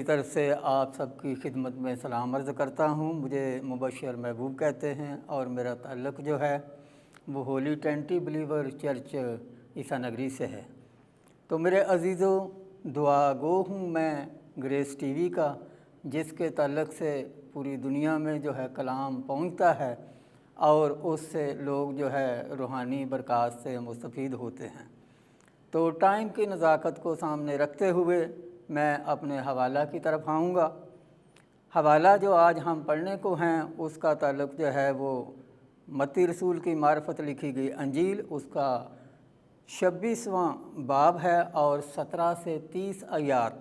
میری طرف سے آپ سب کی خدمت میں سلام عرض کرتا ہوں۔ مجھے مبشر محبوب کہتے ہیں اور میرا تعلق جو ہے وہ ہولی ٹرینٹی بلیور چرچ عیسیٰ نگری سے ہے۔ تو میرے عزیزوں، دعا گو ہوں میں گریس ٹی وی کا، جس کے تعلق سے پوری دنیا میں جو ہے کلام پہنچتا ہے اور اس سے لوگ جو ہے روحانی برکات سے مستفید ہوتے ہیں۔ تو ٹائم کی نزاکت کو سامنے رکھتے ہوئے میں اپنے حوالہ کی طرف آؤں گا۔ حوالہ جو آج ہم پڑھنے کو ہیں اس کا تعلق جو ہے وہ متی رسول کی معرفت لکھی گئی انجیل، اس کا 26واں باب ہے اور 17 سے 30 آیات۔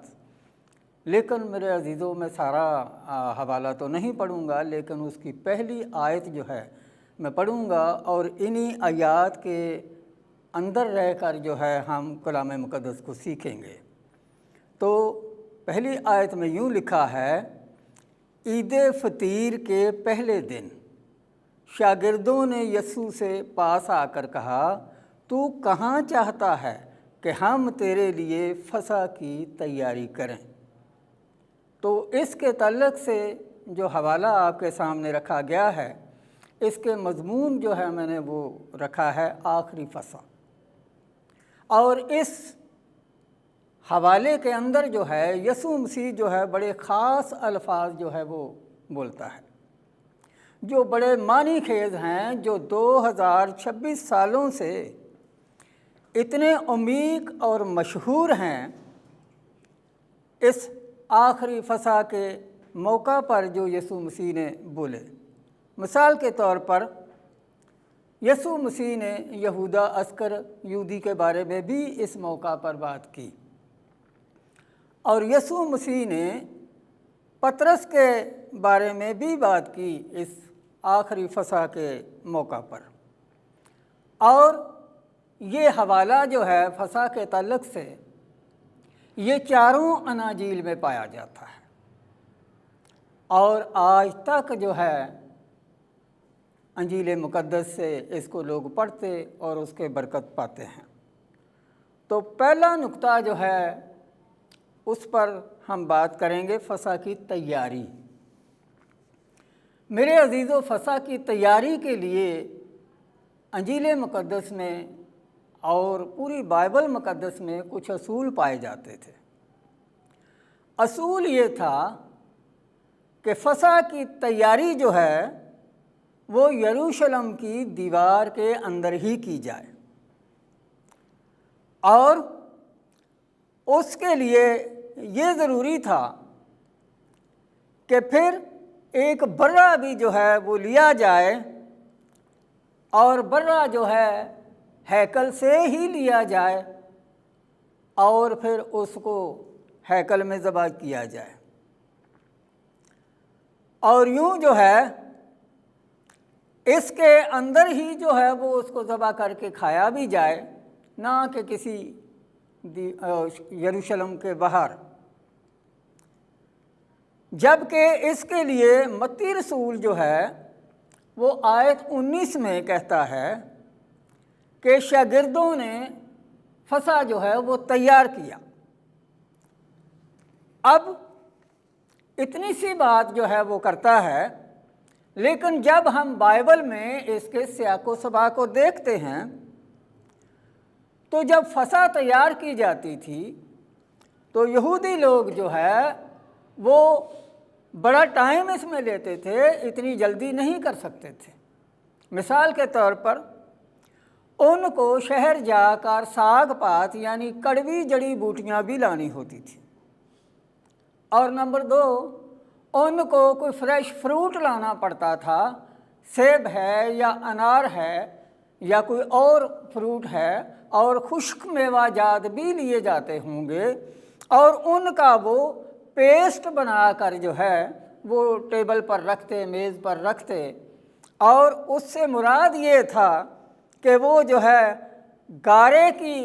لیکن میرے عزیزوں، میں سارا حوالہ تو نہیں پڑھوں گا، لیکن اس کی پہلی آیت جو ہے میں پڑھوں گا اور انہی آیات کے اندر رہ کر جو ہے ہم کلام مقدس کو سیکھیں گے۔ تو پہلی آیت میں یوں لکھا ہے، عید فطیر کے پہلے دن شاگردوں نے یسوع سے پاس آ کر کہا، تو کہاں چاہتا ہے کہ ہم تیرے لیے فسح کی تیاری کریں؟ تو اس کے تعلق سے جو حوالہ آپ کے سامنے رکھا گیا ہے، اس کے مضمون جو ہے میں نے وہ رکھا ہے آخری فسح۔ اور اس حوالے کے اندر جو ہے یسوع مسیح جو ہے بڑے خاص الفاظ جو ہے وہ بولتا ہے، جو بڑے معنی خیز ہیں، جو 2026 سالوں سے اتنے عمیق اور مشہور ہیں۔ اس آخری فسح کے موقع پر جو یسوع مسیح نے بولے، مثال کے طور پر یسوع مسیح نے یہودا عسکر یہودی کے بارے میں بھی اس موقع پر بات کی، اور یسوع مسیح نے پطرس کے بارے میں بھی بات کی اس آخری فسح کے موقع پر۔ اور یہ حوالہ جو ہے فسح کے تعلق سے یہ چاروں اناجیل میں پایا جاتا ہے، اور آج تک جو ہے انجیل مقدس سے اس کو لوگ پڑھتے اور اس کے برکت پاتے ہیں۔ تو پہلا نقطہ جو ہے اس پر ہم بات کریں گے، فسح کی تیاری۔ میرے عزیزو، فسح کی تیاری کے لیے انجیل مقدس میں اور پوری بائبل مقدس میں کچھ اصول پائے جاتے تھے۔ اصول یہ تھا کہ فسح کی تیاری جو ہے وہ یروشلم کی دیوار کے اندر ہی کی جائے، اور اس کے لیے یہ ضروری تھا کہ پھر ایک برہ بھی جو ہے وہ لیا جائے، اور برہ جو ہے ہیکل سے ہی لیا جائے اور پھر اس کو ہیکل میں ذبح کیا جائے، اور یوں جو ہے اس کے اندر ہی جو ہے وہ اس کو ذبح کر کے کھایا بھی جائے، نہ کہ کسی یروشلم کے باہر۔ جبکہ اس کے لیے متی رسول جو ہے وہ آیت 19 میں کہتا ہے کہ شاگردوں نے فسح جو ہے وہ تیار کیا۔ اب اتنی سی بات جو ہے وہ کرتا ہے، لیکن جب ہم بائبل میں اس کے سیاق و سباق کو دیکھتے ہیں تو جب فسح تیار کی جاتی تھی تو یہودی لوگ جو ہے وہ بڑا ٹائم اس میں لیتے تھے، اتنی جلدی نہیں کر سکتے تھے۔ مثال کے طور پر ان کو شہر جا کر ساگ پات یعنی کڑوی جڑی بوٹیاں بھی لانی ہوتی تھی، اور نمبر 2 ان کو کوئی فریش فروٹ لانا پڑتا تھا، سیب ہے یا انار ہے یا کوئی اور فروٹ ہے، اور خشک میوہ جات بھی لیے جاتے ہوں گے، اور ان کا وہ پیسٹ بنا کر جو ہے وہ ٹیبل پر رکھتے، میز پر رکھتے، اور اس سے مراد یہ تھا کہ وہ جو ہے گارے کی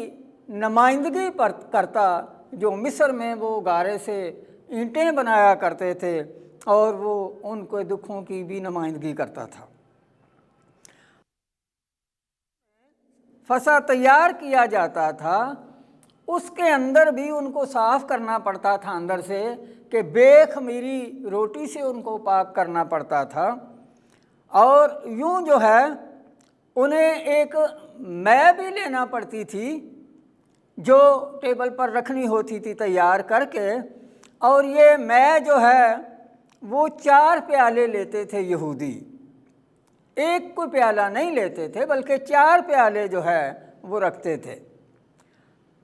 نمائندگی پر کرتا، جو مصر میں وہ گارے سے اینٹیں بنایا کرتے تھے اور وہ ان کے دکھوں کی بھی نمائندگی کرتا تھا۔ فسح تیار کیا جاتا تھا، اس کے اندر بھی ان کو صاف کرنا پڑتا تھا اندر سے، کہ بے خمیری روٹی سے ان کو پاک کرنا پڑتا تھا، اور یوں جو ہے انہیں ایک مے بھی لینا پڑتی تھی جو ٹیبل پر رکھنی ہوتی تھی تیار کر کے، اور یہ مے جو ہے وہ 4 پیالے لیتے تھے یہودی، ایک کوئی پیالہ نہیں لیتے تھے بلکہ 4 پیالے جو ہے وہ رکھتے تھے،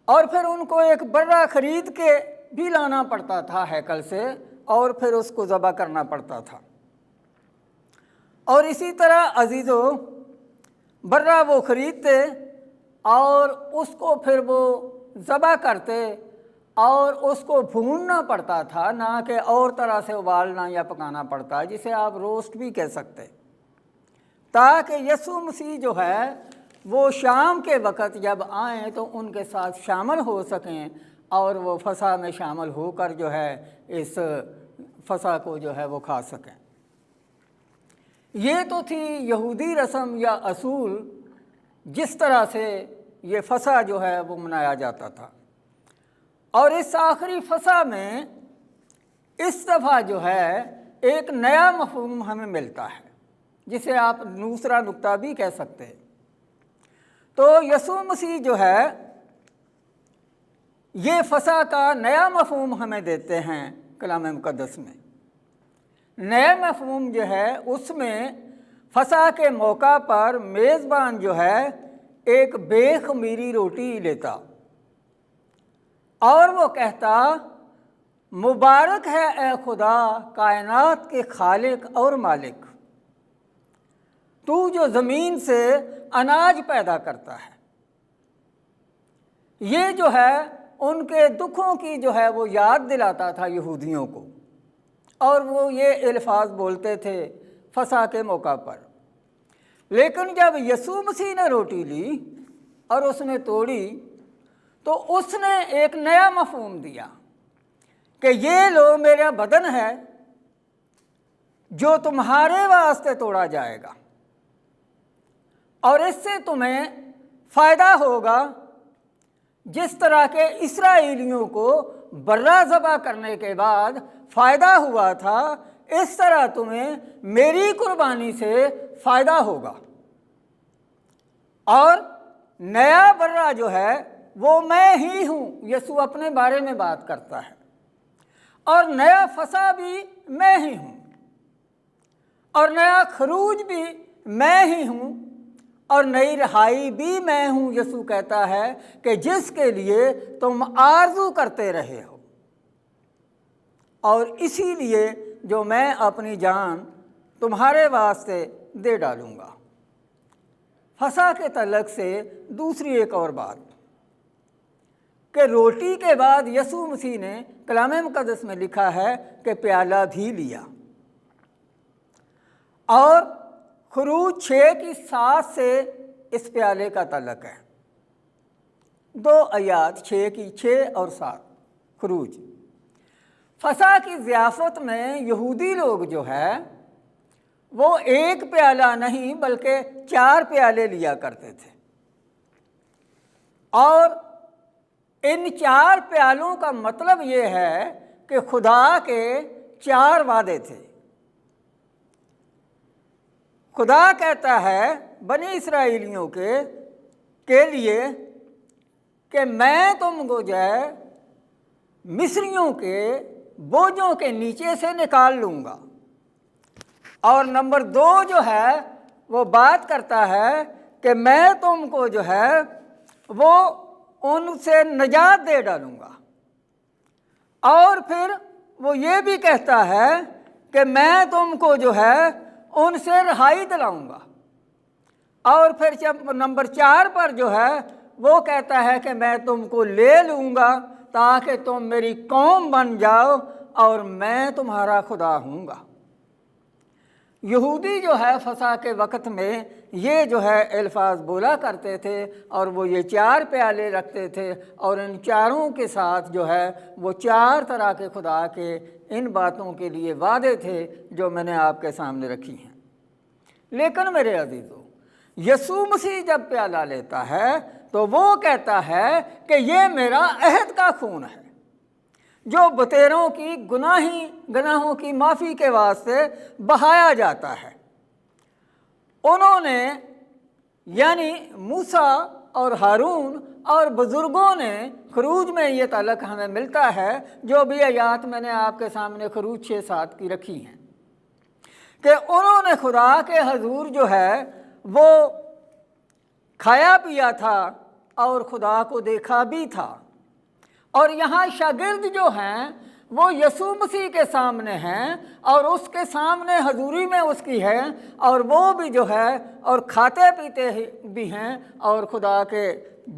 اور پھر ان کو ایک برہ خرید کے بھی لانا پڑتا تھا ہیکل سے، اور پھر اس کو ذبح کرنا پڑتا تھا۔ اور اسی طرح عزیزو برہ وہ خریدتے اور اس کو پھر وہ ذبح کرتے، اور اس کو بھوننا پڑتا تھا، نہ کہ اور طرح سے ابالنا یا پکانا پڑتا، جسے آپ روسٹ بھی کہہ سکتے، تاکہ یسوع مسیح جو ہے وہ شام کے وقت جب آئیں تو ان کے ساتھ شامل ہو سکیں، اور وہ فصح میں شامل ہو کر جو ہے اس فصح کو جو ہے وہ کھا سکیں۔ یہ تو تھی یہودی رسم یا اصول جس طرح سے یہ فصح جو ہے وہ منایا جاتا تھا، اور اس آخری فصح میں اس دفعہ جو ہے ایک نیا مفہوم ہمیں ملتا ہے، جسے آپ دوسرا نقطہ بھی کہہ سکتے ہیں۔ تو یسوع مسیح جو ہے یہ فصح کا نیا مفہوم ہمیں دیتے ہیں کلام مقدس میں۔ نیا مفہوم جو ہے اس میں فصح کے موقع پر میزبان جو ہے ایک بے خمیری روٹی لیتا، اور وہ کہتا، مبارک ہے اے خدا کائنات کے خالق اور مالک، تو جو زمین سے اناج پیدا کرتا ہے۔ یہ جو ہے ان کے دکھوں کی جو ہے وہ یاد دلاتا تھا یہودیوں کو، اور وہ یہ الفاظ بولتے تھے فصح کے موقع پر۔ لیکن جب یسوع مسیح نے روٹی لی اور اس نے توڑی تو اس نے ایک نیا مفہوم دیا کہ یہ لو میرا بدن ہے جو تمہارے واسطے توڑا جائے گا، اور اس سے تمہیں فائدہ ہوگا، جس طرح کے اسرائیلیوں کو برہ ذبح کرنے کے بعد فائدہ ہوا تھا، اس طرح تمہیں میری قربانی سے فائدہ ہوگا۔ اور نیا برہ جو ہے وہ میں ہی ہوں، یسوع اپنے بارے میں بات کرتا ہے، اور نیا فصح بھی میں ہی ہوں، اور نیا خروج بھی میں ہی ہوں، اور نئی رہائی بھی میں ہوں۔ یسوع کہتا ہے کہ جس کے لیے تم آرزو کرتے رہے ہو، اور اسی لیے جو میں اپنی جان تمہارے واسطے دے ڈالوں گا۔ فصح کے تعلق سے دوسری ایک اور بات کہ روٹی کے بعد یسوع مسیح نے کلام مقدس میں لکھا ہے کہ پیالہ بھی لیا، اور خروج 6 کی 7 سے اس پیالے کا تعلق ہے۔ 2 آیات 6 کی 6 اور 7 خروج۔ فصح کی ضیافت میں یہودی لوگ جو ہے وہ ایک پیالہ نہیں بلکہ 4 پیالے لیا کرتے تھے، اور ان 4 پیالوں کا مطلب یہ ہے کہ خدا کے 4 وعدے تھے۔ خدا کہتا ہے بنی اسرائیلیوں کے لیے کہ میں تم کو جو ہے مصریوں کے بوجھوں کے نیچے سے نکال لوں گا، اور نمبر 2 جو ہے وہ بات کرتا ہے کہ میں تم کو جو ہے وہ ان سے نجات دے ڈالوں گا، اور پھر وہ یہ بھی کہتا ہے کہ میں تم کو جو ہے ان سے رہائی دلاؤں گا، اور پھر جب نمبر 4 پر جو ہے وہ کہتا ہے کہ میں تم کو لے لوں گا تاکہ تم میری قوم بن جاؤ اور میں تمہارا خدا ہوں گا۔ یہودی جو ہے فصح کے وقت میں یہ جو ہے الفاظ بولا کرتے تھے، اور وہ یہ 4 پیالے رکھتے تھے، اور ان 4 کے ساتھ جو ہے وہ 4 طرح کے خدا کے ان باتوں کے لیے وعدے تھے جو میں نے آپ کے سامنے رکھی ہیں۔ لیکن میرے عزیزو، یسوع مسیح جب پیالہ لیتا ہے تو وہ کہتا ہے کہ یہ میرا عہد کا خون ہے، جو بطیروں کی گناہوں کی معافی کے واسطے بہایا جاتا ہے۔ انہوں نے یعنی موسیٰ اور ہارون اور بزرگوں نے، خروج میں یہ تعلق ہمیں ملتا ہے، جو بھی آیات میں نے آپ کے سامنے خروج 6-7 کی رکھی ہیں، کہ انہوں نے خدا کے حضور جو ہے وہ کھایا پیا تھا اور خدا کو دیکھا بھی تھا۔ اور یہاں شاگرد جو ہیں وہ یسوع مسیح کے سامنے ہیں اور اس کے سامنے حضوری میں اس کی ہے، اور وہ بھی جو ہے اور کھاتے پیتے بھی ہیں، اور خدا کے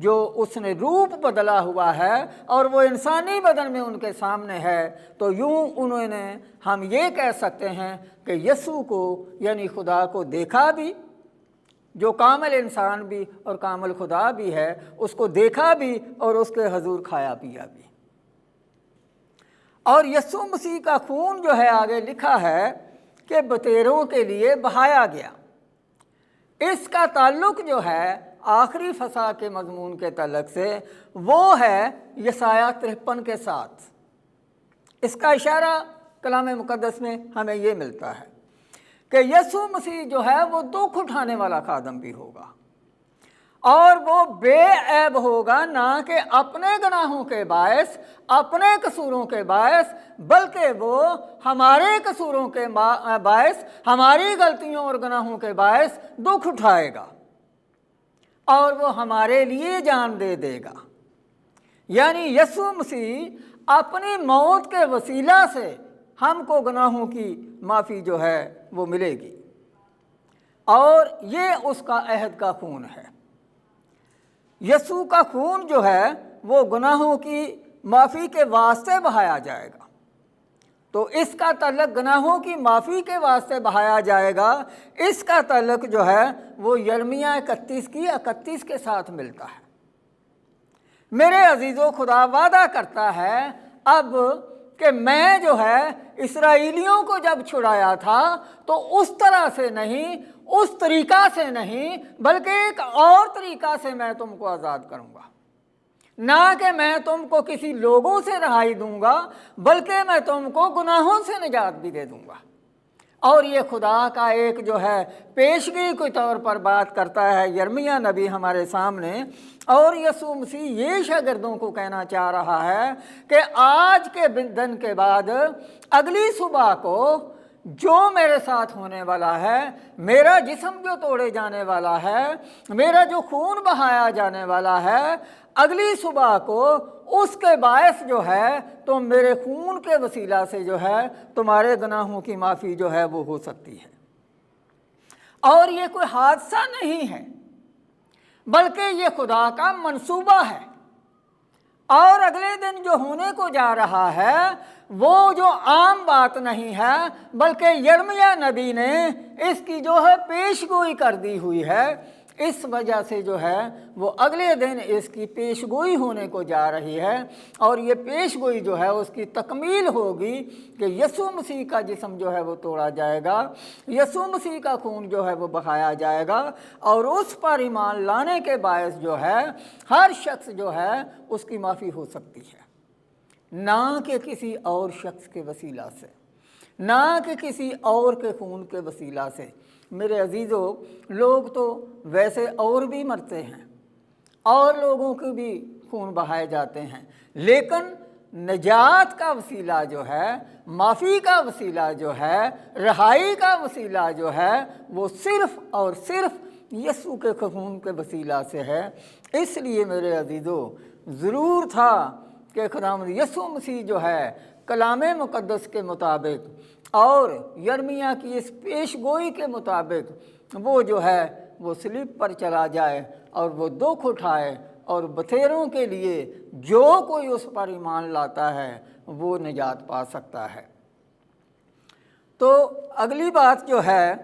جو اس نے روپ بدلا ہوا ہے اور وہ انسانی بدن میں ان کے سامنے ہے، تو یوں انہوں نے ہم یہ کہہ سکتے ہیں کہ یسوع کو یعنی خدا کو دیکھا بھی، جو کامل انسان بھی اور کامل خدا بھی ہے، اس کو دیکھا بھی اور اس کے حضور کھایا پیا بھی۔ اور یسوع مسیح کا خون جو ہے آگے لکھا ہے کہ بطیروں کے لیے بہایا گیا۔ اس کا تعلق جو ہے آخری فصح کے مضمون کے تعلق سے وہ ہے یسایہ 53 کے ساتھ۔ اس کا اشارہ کلام مقدس میں ہمیں یہ ملتا ہے کہ یسوع مسیح جو ہے وہ دکھ اٹھانے والا خادم بھی ہوگا، اور وہ بے عیب ہوگا، نہ کہ اپنے گناہوں کے باعث، اپنے قصوروں کے باعث، بلکہ وہ ہمارے قصوروں کے باعث، ہماری غلطیوں اور گناہوں کے باعث دکھ اٹھائے گا، اور وہ ہمارے لیے جان دے دے گا۔ یعنی یسوع مسیح اپنی موت کے وسیلہ سے ہم کو گناہوں کی معافی جو ہے وہ ملے گی، اور یہ اس کا عہد کا خون ہے۔ یسوع کا خون جو ہے وہ گناہوں کی معافی کے واسطے بہایا جائے گا، تو اس کا تعلق گناہوں کی معافی کے واسطے بہایا جائے گا، اس کا تعلق جو ہے وہ یرمیہ 31 کی 31 کے ساتھ ملتا ہے۔ میرے عزیزو، خدا وعدہ کرتا ہے اب کہ میں جو ہے اسرائیلیوں کو جب چھڑایا تھا تو اس طرح سے نہیں، اس طریقہ سے نہیں، بلکہ ایک اور طریقہ سے میں تم کو آزاد کروں گا۔ نہ کہ میں تم کو کسی لوگوں سے رہائی دوں گا، بلکہ میں تم کو گناہوں سے نجات بھی دے دوں گا۔ اور یہ خدا کا ایک جو ہے پیشگی کے طور پر بات کرتا ہے یرمیہ نبی ہمارے سامنے، اور یسوع مسیح یہ شاگردوں کو کہنا چاہ رہا ہے کہ آج کے دن کے بعد اگلی صبح کو جو میرے ساتھ ہونے والا ہے، میرا جسم جو توڑے جانے والا ہے، میرا جو خون بہایا جانے والا ہے، اگلی صبح کو اس کے باعث جو ہے تم میرے خون کے وسیلہ سے جو ہے تمہارے گناہوں کی معافی جو ہے وہ ہو سکتی ہے۔ اور یہ کوئی حادثہ نہیں ہے، بلکہ یہ خدا کا منصوبہ ہے، اور اگلے دن جو ہونے کو جا رہا ہے وہ جو عام بات نہیں ہے، بلکہ یرمیہ نبی نے اس کی جو ہے پیش گوئی کر دی ہوئی ہے۔ اس وجہ سے جو ہے وہ اگلے دن اس کی پیش گوئی ہونے کو جا رہی ہے، اور یہ پیش گوئی جو ہے اس کی تکمیل ہوگی کہ یسوع مسیح کا جسم جو ہے وہ توڑا جائے گا، یسوع مسیح کا خون جو ہے وہ بہایا جائے گا، اور اس پر ایمان لانے کے باعث جو ہے ہر شخص جو ہے اس کی معافی ہو سکتی ہے، نہ کہ کسی اور شخص کے وسیلہ سے، نہ کہ کسی اور کے خون کے وسیلہ سے۔ میرے عزیزو، لوگ تو ویسے اور بھی مرتے ہیں، اور لوگوں کے بھی خون بہائے جاتے ہیں، لیکن نجات کا وسیلہ جو ہے، معافی کا وسیلہ جو ہے، رہائی کا وسیلہ جو ہے، وہ صرف اور صرف یسوع کے خون کے وسیلہ سے ہے۔ اس لیے میرے عزیزو، ضرور تھا کہ خداوند یسوع مسیح جو ہے کلام مقدس کے مطابق اور یرمیہ کی اس پیش گوئی کے مطابق وہ جو ہے وہ صلیب پر چلا جائے اور وہ دکھ اٹھائے، اور بطیروں کے لیے جو کوئی اس پر ایمان لاتا ہے وہ نجات پا سکتا ہے۔ تو اگلی بات جو ہے،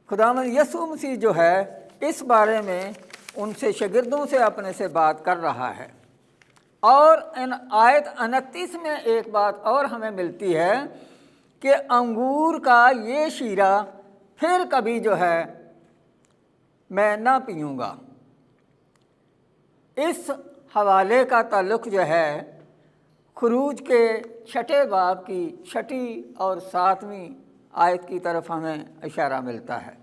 خداوند یسوع مسیح جو ہے اس بارے میں ان سے شاگردوں سے اپنے سے بات کر رہا ہے، اور آیت 29 میں ایک بات اور ہمیں ملتی ہے کہ انگور کا یہ شیرہ پھر کبھی جو ہے میں نہ پیوں گا۔ اس حوالے کا تعلق جو ہے خروج کے 6 باب کی 6 اور 7ویں آیت کی طرف ہمیں اشارہ ملتا ہے۔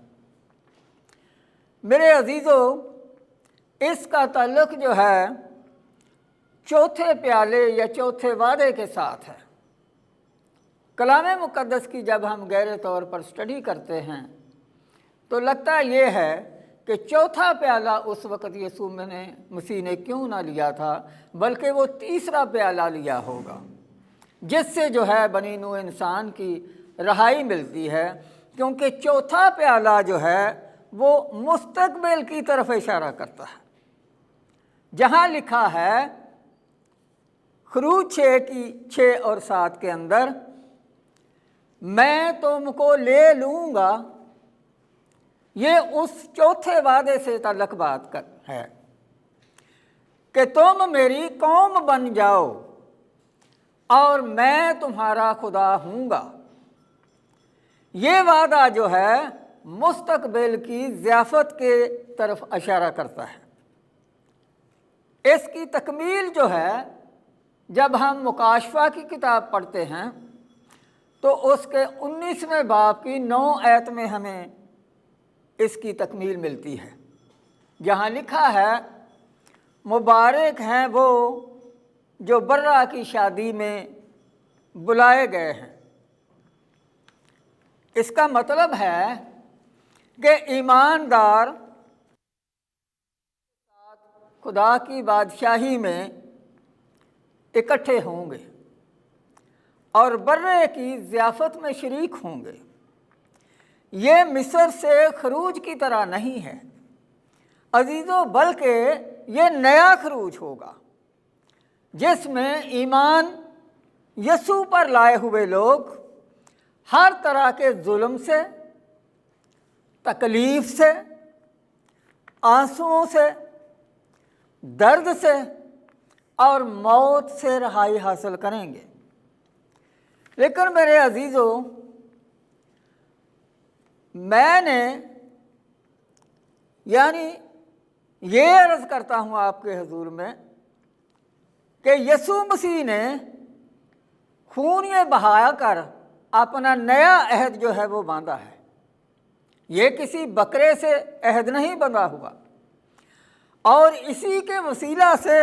میرے عزیزو، اس کا تعلق جو ہے چوتھے پیالے یا چوتھے وعدے کے ساتھ ہے۔ کلام مقدس کی جب ہم گہرے طور پر سٹڈی کرتے ہیں تو لگتا یہ ہے کہ چوتھا پیالہ اس وقت یسوع مسیح نے کیوں نہ لیا تھا، بلکہ وہ تیسرا پیالہ لیا ہوگا، جس سے جو ہے بنی نوع انسان کی رہائی ملتی ہے، کیونکہ چوتھا پیالہ جو ہے وہ مستقبل کی طرف اشارہ کرتا ہے، جہاں لکھا ہے خروج 6 اور 7 کے اندر، میں تم کو لے لوں گا۔ یہ اس چوتھے وعدے سے تعلق بات ہے کہ تم میری قوم بن جاؤ اور میں تمہارا خدا ہوں گا۔ یہ وعدہ جو ہے مستقبل کی ضیافت کے طرف اشارہ کرتا ہے۔ اس کی تکمیل جو ہے جب ہم مکاشفہ کی کتاب پڑھتے ہیں تو اس کے 19ویں باب کی 9 آیت میں ہمیں اس کی تکمیل ملتی ہے، جہاں لکھا ہے مبارک ہیں وہ جو برہ کی شادی میں بلائے گئے ہیں۔ اس کا مطلب ہے کہ ایماندار خدا کی بادشاہی میں اکٹھے ہوں گے اور برے کی ضیافت میں شریک ہوں گے۔ یہ مصر سے خروج کی طرح نہیں ہے عزیزو، بلکہ یہ نیا خروج ہوگا جس میں ایمان یسوع پر لائے ہوئے لوگ ہر طرح کے ظلم سے، تکلیف سے، آنسوؤں سے، درد سے اور موت سے رہائی حاصل کریں گے۔ لیکن میرے عزیزو، میں نے یہ عرض کرتا ہوں آپ کے حضور میں کہ یسوع مسیح نے خون یہ بہا کر اپنا نیا عہد جو ہے وہ باندھا ہے۔ یہ کسی بکرے سے عہد نہیں بندھا ہوا، اور اسی کے وسیلہ سے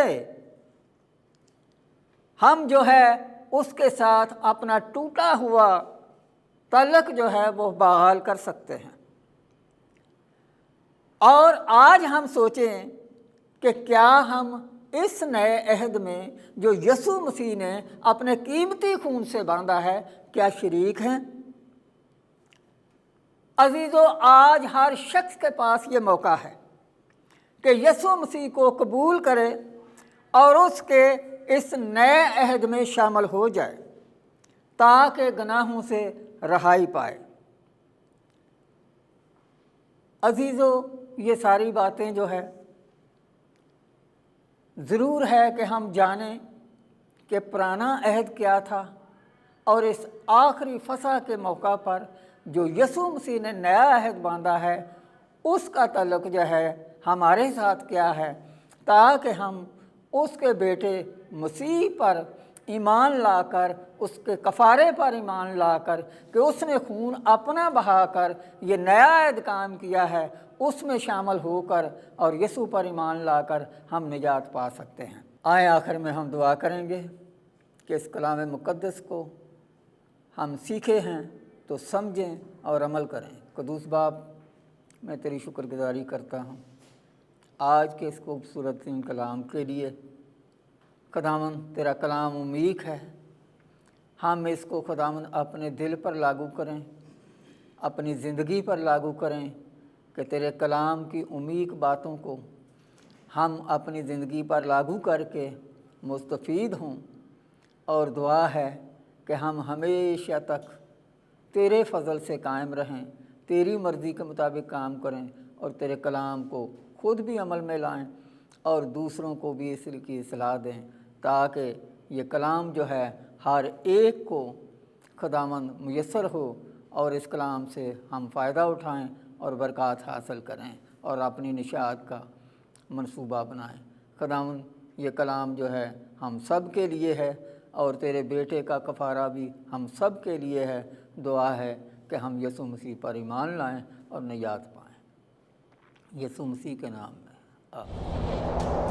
ہم جو ہے اس کے ساتھ اپنا ٹوٹا ہوا تعلق جو ہے وہ بحال کر سکتے ہیں۔ اور آج ہم سوچیں کہ کیا ہم اس نئے عہد میں جو یسوع مسیح نے اپنے قیمتی خون سے باندھا ہے کیا شریک ہیں؟ عزیزو، آج ہر شخص کے پاس یہ موقع ہے کہ یسوع مسیح کو قبول کرے اور اس کے اس نئے عہد میں شامل ہو جائے تاکہ گناہوں سے رہائی پائے۔ عزیزو، یہ ساری باتیں جو ہے ضرور ہے کہ ہم جانیں کہ پرانا عہد کیا تھا، اور اس آخری فصح کے موقع پر جو یسوع مسیح نے نیا عہد باندھا ہے اس کا تعلق جو ہے ہمارے ساتھ کیا ہے، تاکہ ہم اس کے بیٹے مسیح پر ایمان لا کر، اس کے کفارے پر ایمان لا کر کہ اس نے خون اپنا بہا کر یہ نیا عہد قائم کیا ہے، اس میں شامل ہو کر اور یسوع پر ایمان لا کر ہم نجات پا سکتے ہیں۔ آئیں آخر میں ہم دعا کریں گے کہ اس کلام مقدس کو ہم سیکھے ہیں تو سمجھیں اور عمل کریں۔ قدوس باپ، میں تیری شکر گزاری کرتا ہوں آج کے اس خوبصورت کلام کے لیے۔ خداوند، تیرا کلام عمیق ہے، ہم اس کو خداوند اپنے دل پر لاگو کریں، اپنی زندگی پر لاگو کریں کہ تیرے کلام کی عمیق باتوں کو ہم اپنی زندگی پر لاگو کر کے مستفید ہوں، اور دعا ہے کہ ہم ہمیشہ تک تیرے فضل سے قائم رہیں، تیری مرضی کے مطابق کام کریں اور تیرے کلام کو خود بھی عمل میں لائیں اور دوسروں کو بھی اس کی اصلاح دیں، تاکہ یہ کلام جو ہے ہر ایک کو خداوند میسر ہو اور اس کلام سے ہم فائدہ اٹھائیں اور برکات حاصل کریں اور اپنی نشاط کا منصوبہ بنائیں۔ خداوند، یہ کلام جو ہے ہم سب کے لیے ہے، اور تیرے بیٹے کا کفارہ بھی ہم سب کے لیے ہے۔ دعا ہے کہ ہم یسوع مسیح پر ایمان لائیں اور نجات پائیں۔ یسوع مسیح کے نام میں آمین۔